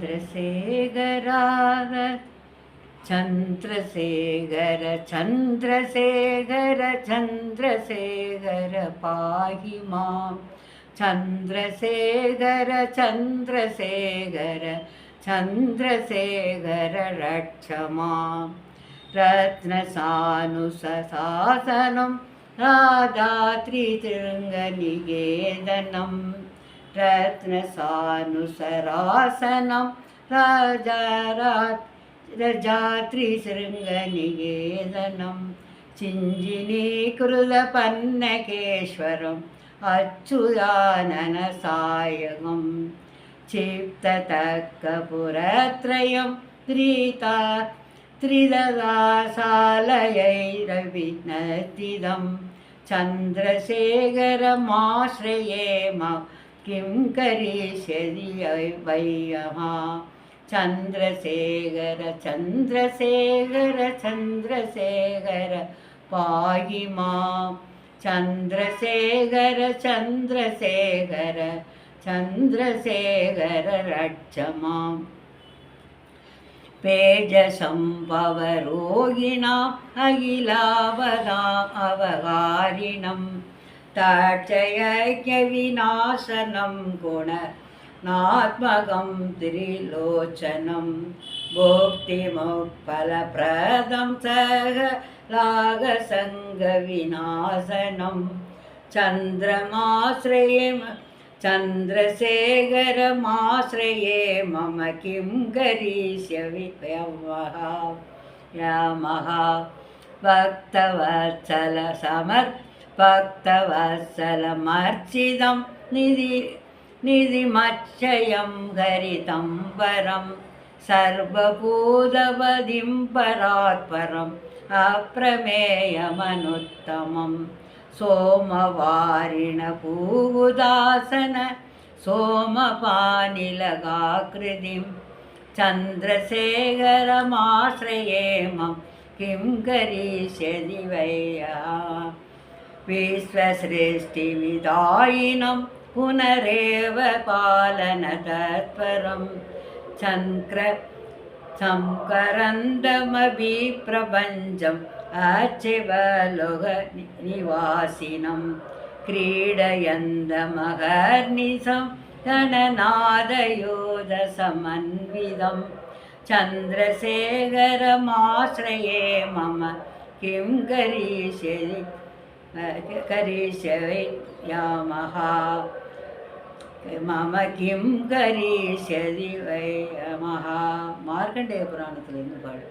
चन्द्रशेखरार चन्द्रशेखर चन्द्रशेखर चन्द्रशेखर पाहि मां चन्द्रशेखर चन्द्रशेखर चन्द्रशेखर रक्ष मां रत्नसानुशासनं राधात्रिशृङ्गनिकेतनं रत्नसानुसरासनं रजात्रिशृङ्गनिकेतनं चिञ्जिनीकृतपन्नकेश्वरम् अच्युताननसायकं क्षिप्ततर्कपुरत्रयं त्रिददासालयैरविनतिदं चन्द्रशेखरमाश्रयेम किं करिष्यति वयः चन्द्रशेखर चन्द्रशेखर चन्द्रशेखर पाहि मां चन्द्रशेखर चन्द्रशेखर चन्द्रशेखर रक्ष मां पेजसंभवरोगिणाम् अखिलावदाम् अवहारिणं तार्चयज्ञविनाशनं गुणनात्मकं त्रिलोचनं भोक्तिमुक्फलप्रदं सहलागसङ्गविनाशनं चन्द्रशेखरमाश्रये मम किं करिष्यति वयः भक्तवत्सलमर्चितं निधिमक्षयं हरितं परं सर्वभूतपदिं परात्परम् अप्रमेयमनुत्तमं सोमवारिणपूदासन सोमपानिलगाकृतिं चन्द्रशेखरमाश्रये मम किं करिष्यति वयः विश्वसृष्टिविधायिनं पुनरेव पालनतत्परं संकरन्दमभिप्रपञ्चम् अचिवलोकनिवासिनं क्रीडयन्तमहर्निशं गणनादयोधसमन्वितं चन्द्रशेखरमाश्रये मम किं करिष्यति यामः मम किं करिष्यति वयः मार्कण्डेय पुराणத்தில் இருந்து பாடு